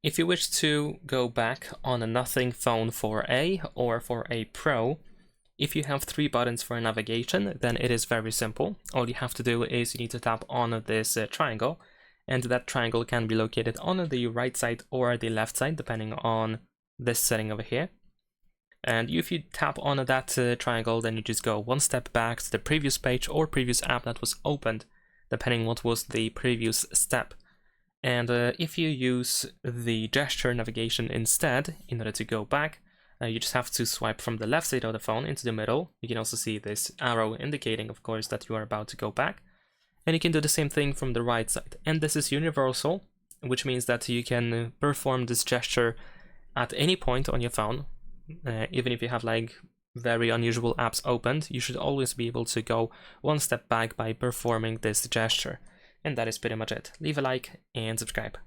If you wish to go back on a Nothing phone 4a or for a Pro, if you have 3 buttons for navigation, then it is very simple. All you have to do is you need to tap on this triangle, and that triangle can be located on the right side or the left side, depending on this setting over here. And if you tap on that triangle, then you just go one step back to the previous page or previous app that was opened, depending what was the previous step. And if you use the gesture navigation instead, in order to go back, you just have to swipe from the left side of the phone into the middle. You can also see this arrow indicating, of course, that you are about to go back. And you can do the same thing from the right side. And this is universal, which means that you can perform this gesture at any point on your phone. Even if you have like very unusual apps opened, you should always be able to go one step back by performing this gesture. And that is pretty much it. Leave a like and subscribe.